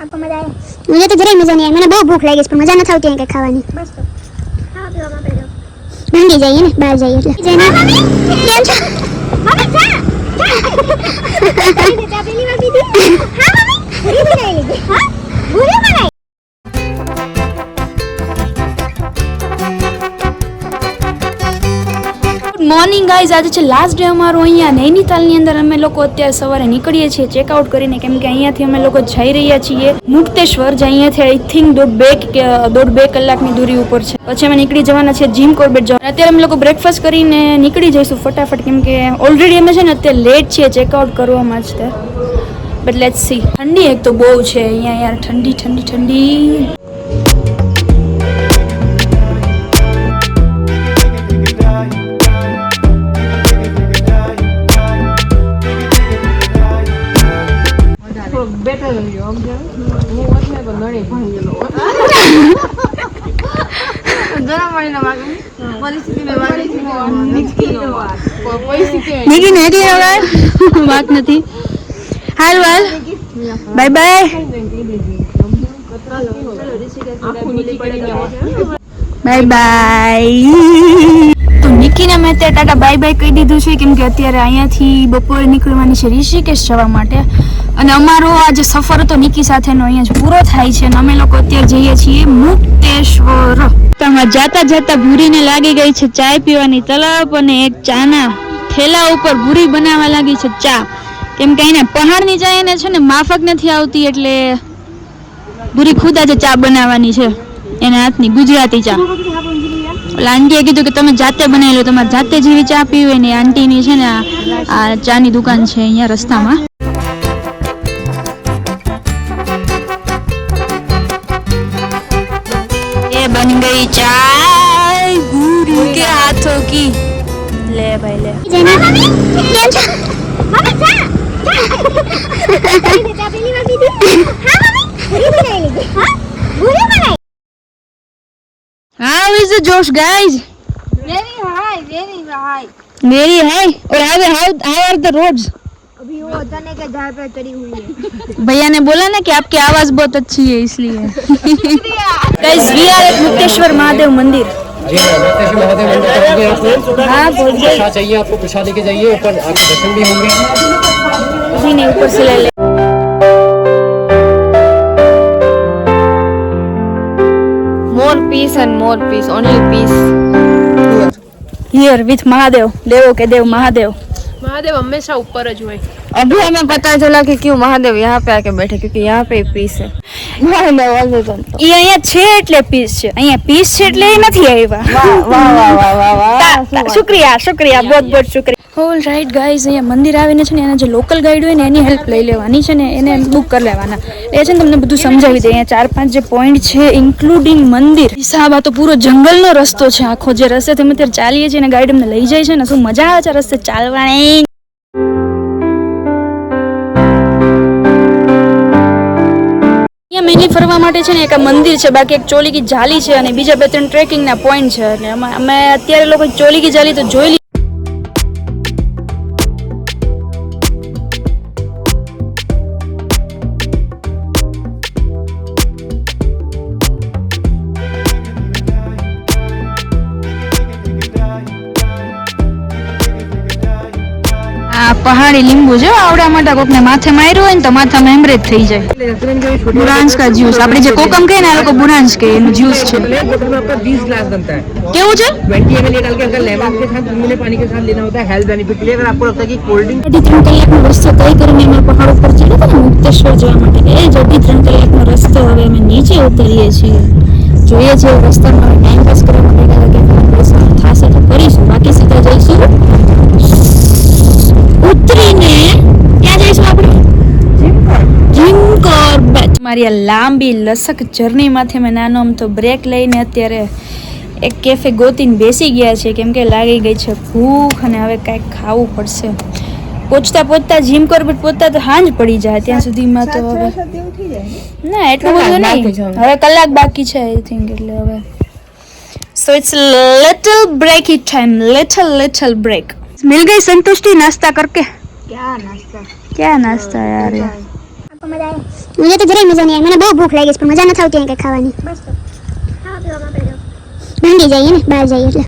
आपको मजा आया? मुझे तो जरा मजा नहीं आया, मैंने बहुत भूख लगी, पर मजा न था उतने के खावानी। बस तो खावा पीवा पे जाओ, भंडी जाइए ना, बाहर जाइए એટલે જેને કેમ છો મમ્મી જા જા પેલી વાર દીદી હા મમ્મી પૂરી બનાવી લીધી હા પૂરી બનાવી। મોર્નિંગ ગાઈઝ, આજે છે લાસ્ટ ડે અમારો અહીંયા નૈનીતાલની અંદર। અમે લોકો અત્યારે સવારે નીકળીએ છીએ ચેકઆઉટ કરીને, કેમ કે અહીંયાથી અમે લોકો જઈ રહ્યા છીએ મુક્તેશ્વર, જે અહીંયાથી આઈ થિંક 1.5 કલાકની દૂરી ઉપર છે। પછી અમે નીકળી જવાના છે જીમ કોર્બેટ જવા। અત્યારે અમે લોકો બ્રેકફાસ્ટ કરીને નીકળી જઈશું ફટાફટ, કેમ કે ઓલરેડી અમે છે ને અત્યારે લેટ છીએ ચેકઆઉટ કરવામાં જ તે। But let's see. ઠંડી એક તો બહુ છે અહીંયા યાર, ઠંડી ઠંડી ઠંડી। બેટર રહ્યો સમજે હું વસને તો નણી ભાંગેલો જરા મણીના વાગે પરિસ્થિતિને વાગે નિકી નથી હવે વાત નથી। હાલ હાલ બાય બાય બાય બાય। તો નિકીને મેં અત્યારે ટાટા બાય બાય કહી દીધું છે, કેમ કે અત્યારે અહીંયાથી બપોરે નીકળવાની છે ઋષિકેશ જવા માટે, અને અમારો આ જે સફર હતો નિકી સાથેનો અહીંયા જ પૂરો થાય છે, અને અમે લોકો અત્યારે જઈએ છીએ મુક્તેશ્વર। તેમાં જાતા જાતા ભૂરીને લાગી ગઈ છે ચાય પીવાની તલપ, અને એક ચાના થેલા ઉપર ભૂરી બનાવવા લાગી છે ચા, કેમ કે એને પહાડની ચા એને છે ને માફક નથી આવતી, એટલે ભૂરી ખુદ આજે ચા બનાવવાની છે એના હાથની ગુજરાતી ચા। ઓલા આંટીએ કીધું કે તમે જાતે બનાવી લો, તમારે જાતે જેવી ચા પીવી હોય ને આંટીની છે ને આ ચાની દુકાન છે અહીંયા રસ્તામાં। ये बन गई चाय भूरी के हाथों की। ले भाई ले જેને કેમ છો મમ્મી જા પેલી વાર દીદી હા મમ્મી પૂરી બનાવી લીધી હા પૂરી બનાવી। How is the Josh guys? very high Very high। और how are the roads? अभी वो चने के झाड़ पे चढ़ी हुई है। भैया ने बोला ना कि आपकी आवाज बहुत अच्छी है इसलिए। Guys we are at Mukteshwar Mahadev मंदिर। हाँ बोल दे। प्रसाद चाहिए आपको, प्रसाद लेके जाइए, ऊपर आपके दर्शन भी होंगे। अभी नहीं, ऊपर से ले ले। more peace and more peace, only peace Here with Mahadev, देवों के देव महादेव। महादेव हमेशा ऊपर જ હોય। अभी हमें पता चला कि क्यों महादेव यहाँ पे आके बैठे, क्योंकि यहाँ पे पीस है। ઈ અહીંયા છે એટલે પીસ છે, અહીંયા પીસ છે એટલે એ નથી આવ્યા। શુક્રિયા શુક્રિયા, बहुत बहुत शुक्रिया। ઓલ રાઈટ ગાઈઝ, અહીંયા મંદિર આવીને છે ને એના જે લોકલ ગાઈડ હોય ને એની હેલ્પ લઈ લેવાની છે ને, એને બુક કરી લેવાના। એ છે ને તમને બધું સમજાવી દે। અહીંયા 4-5 જે પોઈન્ટ છે ઇન્ક્લુડિંગ મંદિર, હિસાબ આ તો પૂરો જંગલનો રસ્તો છે આખો, જે રસ્તેથી અમે અત્યારે ચાલીએ છીએ ને ગાઈડ અમને લઈ જાય છે ને, શું મજા આવે છે રસ્તે ચાલવાની। મેની ફરવા માટે છે ને એક મંદિર છે, બાકી એક ચોલી કી જાલી છે, અને બીજા 2-3 ટ્રેકિંગ ના પોઈન્ટ છે, અને અમે અત્યારે લોકો ચોલી કી જાલી તો જોઈ લીધી। આ પહાડી લીંબુ છે, આવડા મોટા કોકને માથે માર્યું હોય ને તો માથામાં હેમરેજ થઈ જાય। बुरांस का जूस, આપણે જે કોકમ કહે ને આ લોકો बुरांस કે એનું જ્યુસ છે। बोतल में आपका 20 ग्लास बनता है। કેવું છે? 20 ml ये डाल के अंदर लेमन के साथ गुनगुने पानी के साथ लेना होता है हेल्थ बेनिफिट के लिए। अगर आपको लगता है कि कोल्ड ड्रिंक 3 કલાકનો રસ્તો તય કરીને અમે પહાડ ઉપર ચડ્યા હતા મુક્તેશ્વર જવા માટે, એ જ 3 કલાકનો રસ્તો હવે અમે નીચે ઉતરીએ છીએ। જોઈએ છે રસ્તામાં ટાઈમ પાસ કરવા માટે કે થશે તો કરીશું, બાકી સીધા જઈશું ઉતરીને ક્યાં જઈશું આપણે જીમ કોર્બેટ। મારી આ લાંબી લસક જર્નીમાંથી મેં નાનો આમ તો બ્રેક લઈને અત્યારે એક કેફે ગોતીને બેસી ગયા છે, કેમ કે લાગી ગઈ છે ભૂખ અને હવે કાંઈક ખાવું પડશે। પહોંચતા પહોંચતા જીમ કોર્બેટ પહોંચતા તો હાંજ પડી જાય, ત્યાં સુધીમાં તો હવે ના એટલું બધું નહીં, હવે કલાક બાકી છે આઈ થિંક, એટલે હવે સો इट्स लिटिल ब्रेक ही टाइम, लिटिल ब्रेक। मिल गई संतुष्टि नाश्ता करके? क्या नाश्ता क्या नाश्ता यार, मुझे तो જરાય મજા નહીં આવી. મને બહુ ભૂખ લાગી છે પણ મજા નથી આવતી કંઈ ખાવાની. બસ તો ખાવા પીવામાં આપણે ભાંડી જઈએ ને બહાર જઈએ એટલે.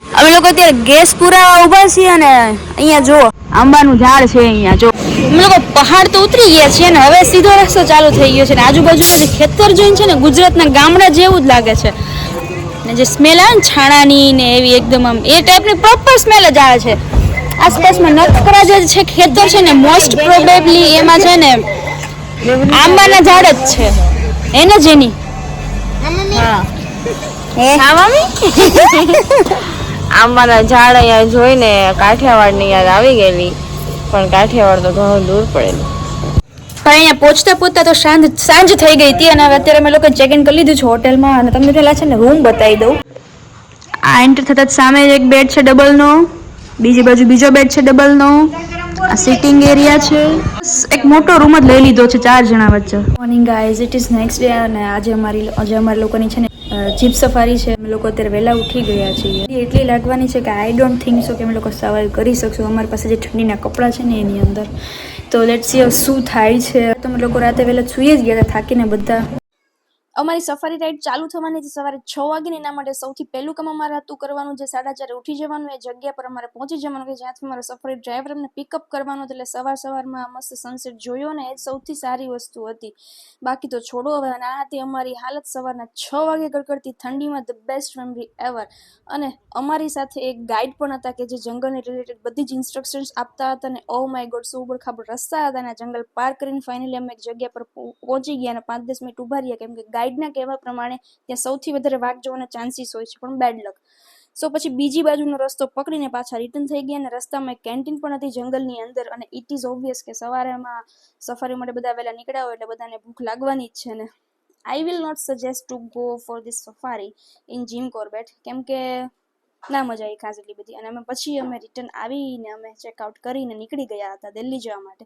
અમે લોકો અત્યારે ગેસ પુરાવા ઊભા છીએ અને અહીંયા જો આંબાનું ઝાડ છે અહીંયા જો. અમે લોકો પહાડ તો ઉતરી ગયા છીએ ને હવે સીધો રસ્તો ચાલુ થઈ ગયો છે ને આજુબાજુના જે ખેતર જોઈને છે ને ગુજરાતના ગામડા જેવું જ લાગે છે ને જે સ્મેલ આવે ને છાણાની ને એવી એકદમ આમ એ ટાઈપની પ્રોપર સ્મેલ જ આવે છે. આસપાસમાં નખરા જે છે ખેતર છે ને મોસ્ટ પ્રોબેબલી એમાં છે ને આંબાના ઝાડ જ છે એને જ એની હા આંબાના ઝાડ અહીંયા જોઈને કાઠિયાવાડની યાદ આવી ગયેલી પણ કાઠિયાવાડ તો ઘણું દૂર પડેલું. પણ અહીંયા પહોંચતા પહોંચતા તો સાંજ થઈ ગઈ હતી અને હવે અત્યારે અમે લોકો ચેક ઇન કરી લીધું છે હોટલમાં અને તમને પહેલા છે ને રૂમ બતાવી દઉં. આ એન્ટર થતા જ સામે એક બેડ છે ડબલનો, બીજી બાજુ બીજો બેડ છે ડબલનો, આ સિટિંગ એરિયા છે. એક મોટો રૂમ જ લઈ લીધો છે 4 જણા વચ્ચે. Morning guys, it is next day અને આજે અમારા લોકોની છે ને જીપ સફારી છે. અમે લોકો અત્યારે વહેલા ઉઠી ગયા છીએ. એટલી લાગવાની છે કે આઈ ડોન્ટ થિંક સો કે અમે લોકો સર્વાઈવ કરી શકશું અમારી પાસે જે ઠંડીના કપડાં છે ને એની અંદર. તો લેટ્સ સી શું થાય છે. તમે લોકો રાતે વહેલા સૂઈ જ ગયા હતા થાકીને બધા. અમારી સફારી રાઈડ ચાલુ થવાની છે સવારે 6 વાગે. એના માટે સૌથી પહેલું કામ અમારે હતું કરવાનું જે 4:30 ઉઠી જવાનું એ જગ્યા પર અમારે પહોંચી જવાનું કે જ્યાંથી અમારો સફારી ડ્રાઈવર અમને પિકઅપ કરવાનો. એટલે સવારમાં મસ્ત સનસેટ જોયો ને એ જ સૌથી સારી વસ્તુ હતી. બાકી તો છોડો હવે. અને આ હતી અમારી હાલત સવારના 6 વાગે ગડગડતી ઠંડીમાં. The best memory ever. અને અમારી સાથે એક ગાઈડ પણ હતા કે જે જંગલને રિલેટેડ બધી જ ઇન્સ્ટ્રક્શન્સ આપતા હતા. અને ઓ માય ગોડ શું ઉબડખાબડ રસ્તા હતા અને જંગલ પાર કરીને ફાઇનલી અમે એક જગ્યા પર પહોંચી ગયા અને 5-10 મિનિટ ઉભા રહ્યા કેમ કે ગાઈડના કહેવા પ્રમાણે ત્યાં સૌથી વધારે વાઘ જોવાના ચાન્સીસ હોય છે પણ બેડ લક. સો પછી બીજી બાજુનો રસ્તો પકડીને પાછા રિટર્ન થઈ ગયા અને રસ્તામાં એક કેન્ટીન પણ હતી જંગલની અંદર. અને ઇટ ઇઝ ઓબ્વિયસ કે સવારેમાં સફારી માટે બધા વહેલા નીકળ્યા હોય એટલે બધાને ભૂખ લાગવાની જ છે ને. I will not suggest to go for this safari in Jim Corbett કેમ કે ના મજા આવી ખાસ એટલી બધી. અને પછી અમે રિટર્ન આવીને અમે ચેકઆઉટ કરીને નીકળી ગયા હતા દિલ્હી જવા માટે.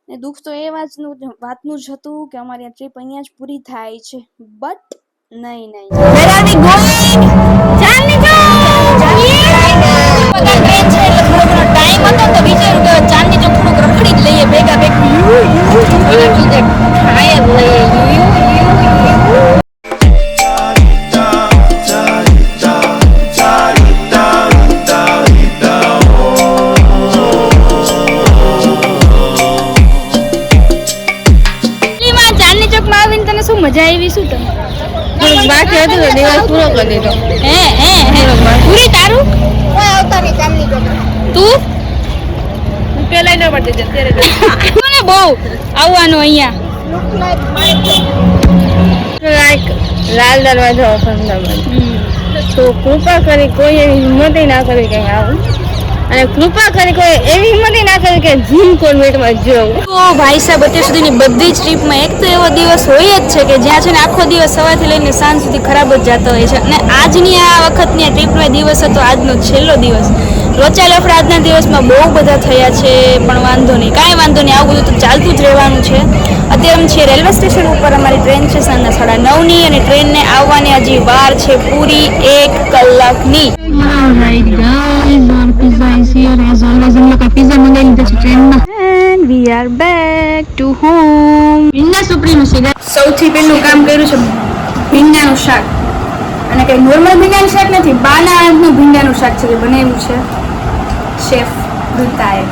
ને દુઃખ તો એ વાતનું જ હતું કે અમારી આ ટ્રીપ અહીંયા જ પૂરી થાય છે. બટ નહીં ટાઈમ હતો તો વિચાર્યું કે ચાંદની ચોક થોડુંક રખડી જ લઈએ ભેગા મજા આવી. શું તમે બાકી હતું તો દિવસ પૂરો કરી દીધો. પૂરી તારું તું પેલા ન પડતી અત્યારે મને બહુ આવવાનું અહીંયા લાઈક લાલ દરવાજો અમદાવાદ. તો કૃપા કરી કોઈ એવી હિંમત ના કરવી કે આવું અને કૃપા કરી કોઈ એવી હિંમત ના કરવી કે જીમ કોન્વેન્ટમાં જવું. તો ભાઈ સાહેબ અત્યાર સુધીની બધી જ ટ્રીપમાં એક તો એવો દિવસ હોય જ છે કે જ્યાં છે ને આખો દિવસ સવારથી લઈને સાંજ સુધી ખરાબ જ જતો હોય છે. અને આજની આ વખતની આ ટ્રીપનો દિવસ હતો આજનો છેલ્લો દિવસ. લોચા લફડા આજના દિવસમાં બહુ બધા થયા છે પણ વાંધો નહીં, કાંઈ વાંધો નહીં. આવું બધું તો ચાલતું જ રહેવાનું છે. અત્યારે છીએ રેલવે સ્ટેશન ઉપર. અમારી ટ્રેન છે સાંજના 9:30 અને ટ્રેનને આવવાની હજી વાર છે પૂરી 1 કલાકની. We are back to home. ભીંડા સુપરીનું છે. સૌથી પહેલું કામ કર્યું છે ભીંડાનું શાક. અને કંઈ નોર્મલ ભીંડાનું શાક નથી, બાનાનું ભીંડાનું શાક છે જે બનાવ્યું છે શેફ દુતાએ.